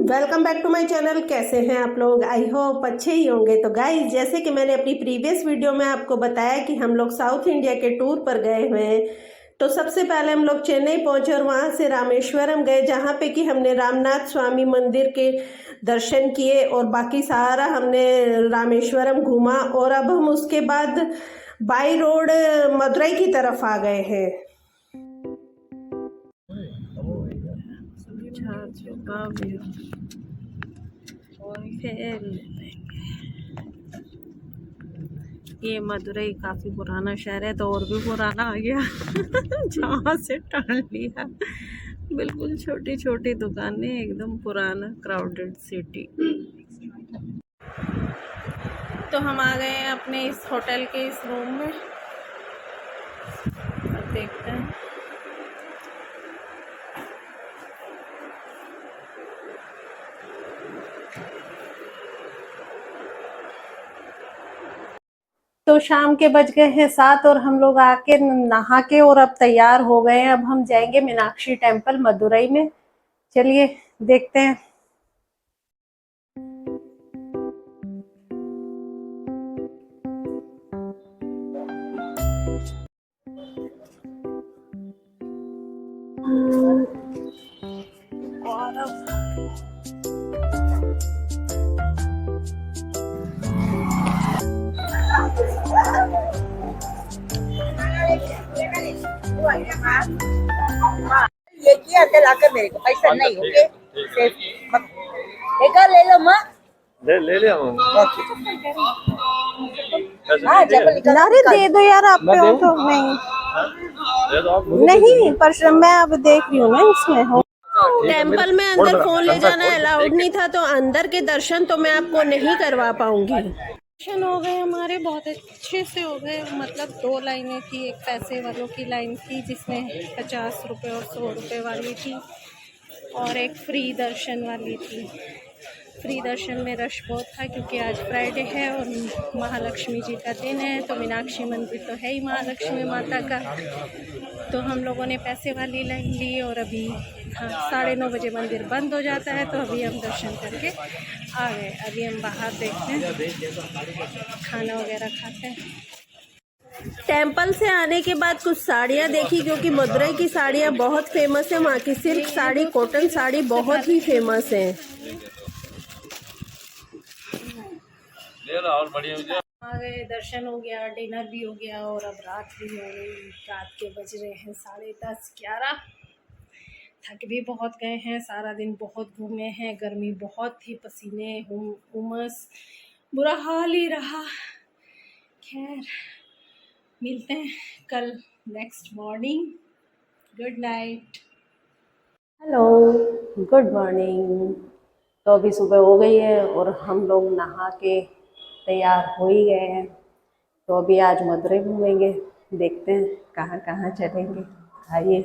Welcome back to my channel. कैसे हैं आप लोग? आई होप अच्छे ही होंगे। तो गाइस, जैसे कि मैंने अपनी प्रीवियस वीडियो में आपको बताया कि हम लोग साउथ इंडिया के टूर पर गए हुए हैं। तो सबसे पहले हम लोग चेन्नई पहुंचे और वहां से रामेश्वरम गए, जहां पे कि हमने रामनाथ स्वामी मंदिर के दर्शन किए और बाकी सारा हमने रामेश्वरम घूमा। और अब हम उसके बाद बाई रोड मदुरई की तरफ आ गए हैं। ये मदुरई काफी पुराना शहर है, तो और भी पुराना आ गया जहाँ से टर्न लिया। बिल्कुल छोटी छोटी दुकानें, एकदम पुराना क्राउडेड सिटी। तो हम आ गए हैं अपने इस होटल के इस रूम में। अब देखते हैं। तो शाम के बज गए हैं 7 और हम लोग आके नहा के और अब तैयार हो गए हैं। अब हम जाएंगे मीनाक्षी टेम्पल मदुरई में। चलिए देखते हैं। और ये किया अंदर आकर मेरे को पैसा नहीं ओके एक ले लो माँ ले लिया हाँ अरे दे दो यार, आप पे हो तो नहीं पर मैं अब देख रही हूँ ना इसमें हो। टेम्पल में अंदर फोन ले जाना अलाउड नहीं था, तो अंदर के दर्शन तो मैं आपको नहीं करवा पाऊंगी। दर्शन हो गए हमारे, बहुत अच्छे से हो गए। मतलब 2 लाइनें थी, एक पैसे वालों की लाइन थी जिसमें 50 रुपये और 100 रुपये वाली थी, और एक फ्री दर्शन वाली थी। फ्री दर्शन में रश बहुत था क्योंकि आज फ्राइडे है और महालक्ष्मी जी का दिन है। तो मीनाक्षी मंदिर तो है ही महालक्ष्मी माता का। तो हम लोगों ने पैसे वाली लाइन ली और अभी 9:30 बजे मंदिर बंद हो जाता है। तो अभी हम दर्शन करके आ गए। अभी हम बाहर देखते हैं, खाना वगैरह खाते हैं। टेम्पल से आने के बाद कुछ साड़ियाँ देखी, क्योंकि मदुरई की साड़ियाँ बहुत फेमस है। वहाँ की सिल्क साड़ी, कॉटन साड़ी बहुत ही फेमस है। आ गए, दर्शन हो गया, डिनर भी हो गया और अब रात भी हो गई। रात के बज रहे हैं 10:30 11। थक भी बहुत गए हैं, सारा दिन बहुत घूमे हैं। गर्मी बहुत थी, पसीने उमस, बुरा हाल ही रहा। खैर, मिलते हैं कल next morning. Good night. Hello, good morning. तो अभी सुबह हो गई है और हम लोग नहा के तैयार हो ही गए हैं। तो अभी आज मदुरई घूमेंगे, देखते हैं कहाँ कहाँ चलेंगे। आइए।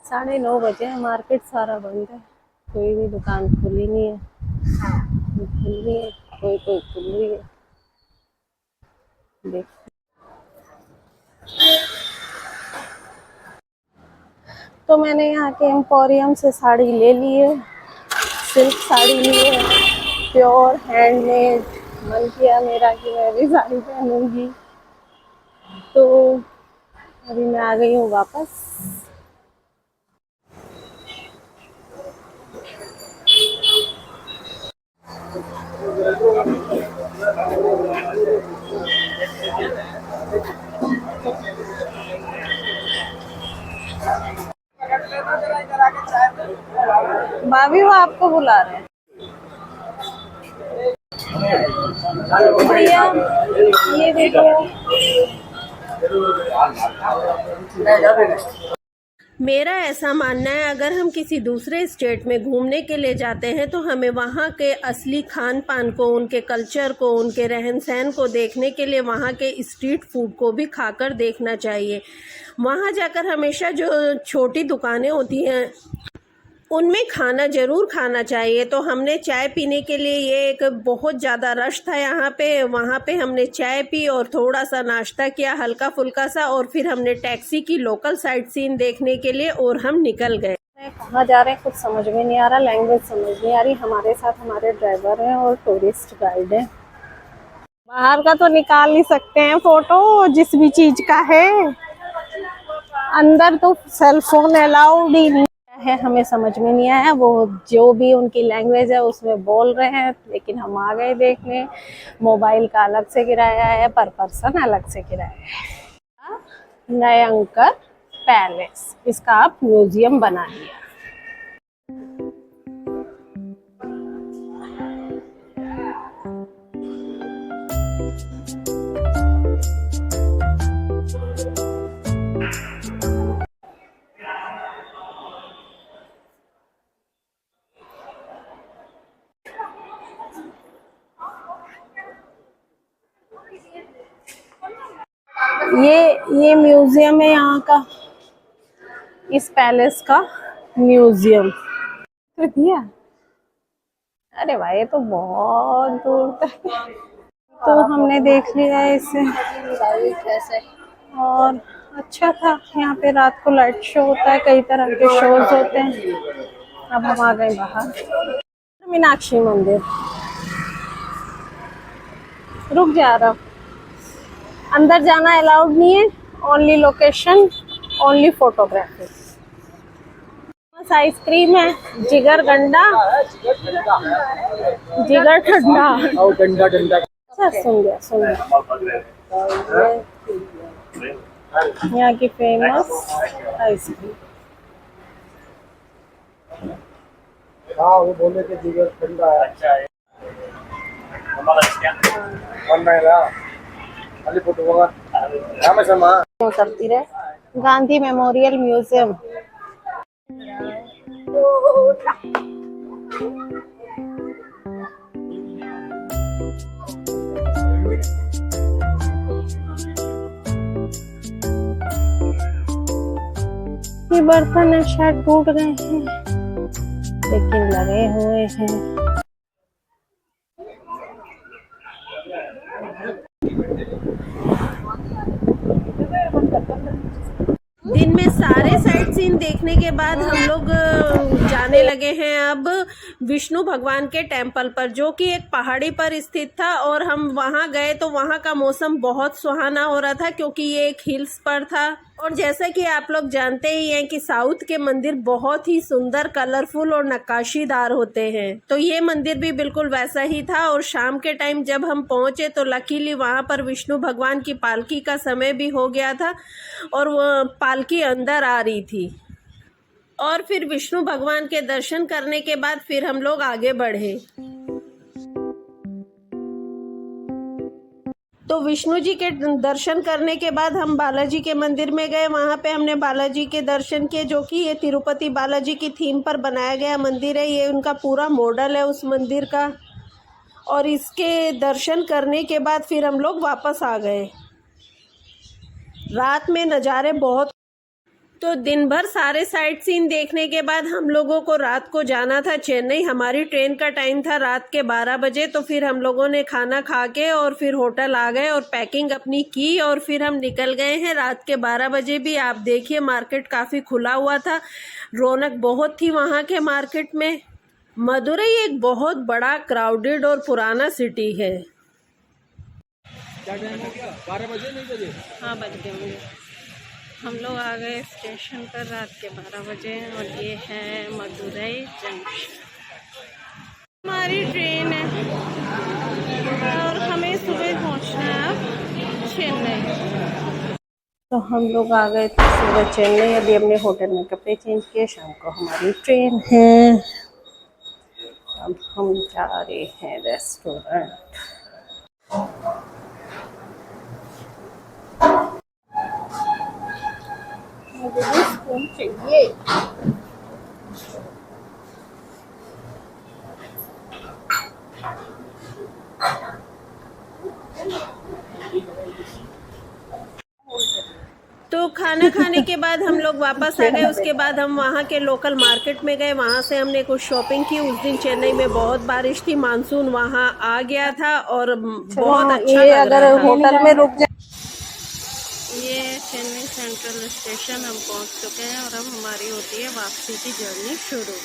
9:30 बजे, मार्केट सारा बंद है, कोई भी दुकान खुली नहीं है। खुल रही है, कोई खुल रही है। देख, तो मैंने यहाँ के एम्पोरियम से साड़ी ले ली है, सिल्क साड़ी ली है, प्योर हैंडमेड। मन किया मेरा कि मैं भी साड़ी पहनूंगी, तो अभी मैं आ गई हूँ वापस। भाभी वो आपको बुला रहे हैं। भैया ये देखो, मेरा ऐसा मानना है, अगर हम किसी दूसरे स्टेट में घूमने के लिए जाते हैं तो हमें वहाँ के असली खान पान को, उनके कल्चर को, उनके रहन सहन को देखने के लिए वहाँ के स्ट्रीट फूड को भी खाकर देखना चाहिए। वहाँ जाकर हमेशा जो छोटी दुकानें होती हैं उनमें खाना ज़रूर खाना चाहिए। तो हमने चाय पीने के लिए, ये एक बहुत ज़्यादा रश था यहाँ पे, वहाँ पे हमने चाय पी और थोड़ा सा नाश्ता किया हल्का फुल्का सा, और फिर हमने टैक्सी की लोकल साइट सीन देखने के लिए और हम निकल गए। कहाँ जा रहे हैं कुछ समझ में नहीं आ रहा, लैंग्वेज समझ नहीं आ रही। हमारे साथ हमारे ड्राइवर हैं और टूरिस्ट गाइड हैं। बाहर का तो निकाल नहीं सकते हैं फ़ोटो जिस भी चीज़ का है, अंदर तो सेलफोन अलाउड ही नहीं है। हमें समझ में नहीं आया, वो जो भी उनकी लैंग्वेज है उसमें बोल रहे हैं, लेकिन हम आ गए देखने। मोबाइल का अलग से किराया है, पर पर्सन अलग से किराया है। नयंकर पैलेस, इसका आप म्यूजियम बना लिया। ये म्यूजियम है यहाँ का, इस पैलेस का म्यूजियम दिया। अरे भाई ये तो बहुत दूर तक, तो हमने देख लिया है इसे और अच्छा था। यहाँ पे रात को लाइट शो होता है, कई तरह के शोज होते हैं। अब हम आ गए बाहर। मीनाक्षी मंदिर, रुक जा रहा, अंदर जाना अलाउड नहीं है, only location, only photography. Ice cream है, जिगर गंडा, जिगर ठंडा, सुन गया। यहाँ की फेमस आइसक्रीम। हाँ वो बोले कि जिगर ठंडा है। अच्छा है। करती रहे। गांधी मेमोरियल म्यूजियम, ये बर्तन है शायद टूट गए हैं, लेकिन लगे हुए हैं। दिन में सारे साइट सीन देखने के बाद हम लोग जाने लगे हैं अब विष्णु भगवान के टेम्पल पर, जो कि एक पहाड़ी पर स्थित था। और हम वहां गए तो वहां का मौसम बहुत सुहाना हो रहा था, क्योंकि ये एक हिल्स पर था। और जैसा कि आप लोग जानते ही हैं कि साउथ के मंदिर बहुत ही सुंदर, कलरफुल और नक्काशीदार होते हैं, तो ये मंदिर भी बिल्कुल वैसा ही था। और शाम के टाइम जब हम पहुंचे तो लकीली वहां पर विष्णु भगवान की पालकी का समय भी हो गया था और वो पालकी अंदर आ रही थी। और फिर विष्णु भगवान के दर्शन करने के बाद फिर हम लोग आगे बढ़े। तो विष्णु जी के दर्शन करने के बाद हम बालाजी के मंदिर में गए। वहाँ पे हमने बालाजी के दर्शन किए, जो कि ये तिरुपति बालाजी की थीम पर बनाया गया मंदिर है। ये उनका पूरा मॉडल है उस मंदिर का। और इसके दर्शन करने के बाद फिर हम लोग वापस आ गए। रात में नज़ारे बहुत, तो दिन भर सारे साइट सीन देखने के बाद हम लोगों को रात को जाना था चेन्नई। हमारी ट्रेन का टाइम था रात के 12 बजे। तो फिर हम लोगों ने खाना खा के और फिर होटल आ गए और पैकिंग अपनी की और फिर हम निकल गए हैं रात के 12 बजे भी। आप देखिए मार्केट काफ़ी खुला हुआ था, रौनक बहुत थी वहाँ के मार्केट में। मदुरई एक बहुत बड़ा, क्राउडेड और पुराना सिटी है। 12 बजे नहीं बजे? हाँ बज गए मुझे। हम लोग आ गए स्टेशन पर रात के 12 बजे और ये है मदुरई जंक्शन। हमारी ट्रेन है और हमें सुबह पहुंचना है अब चेन्नई। तो हम लोग आ गए थे सुबह चेन्नई। अभी हमने होटल में कपड़े चेंज किए, शाम को हमारी ट्रेन है। अब हम जा रहे हैं रेस्टोरेंट। रूम चाहिए। तो खाना खाने के बाद हम लोग वापस आ गए। उसके बाद हम वहाँ के लोकल मार्केट में गए, वहाँ से हमने कुछ शॉपिंग की। उस दिन चेन्नई में बहुत बारिश थी, मानसून वहाँ आ गया था और बहुत अच्छा लग रहा था। होटल में रुक जाए। ये चेन्नई सेंट्रल स्टेशन हम पहुँच चुके हैं और अब हमारी होती है वापसी की जर्नी शुरू।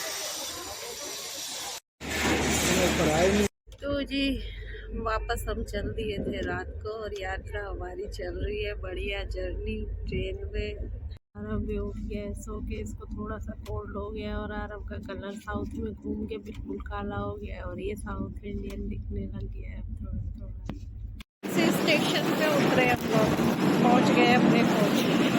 तो जी वापस हम चल दिए थे रात को और यात्रा हमारी चल रही है, बढ़िया जर्नी ट्रेन में। आरब भी उठ गया है सो के, इसको थोड़ा सा कोल्ड हो गया और आरब का कलर साउथ में घूम के बिल्कुल काला हो गया है और ये साउथ इंडियन दिखने लग गया है थोड़ा थोड़ा। इसी स्टेशन पे उतरे हम लोग, पहुँच गए अपने कोच में।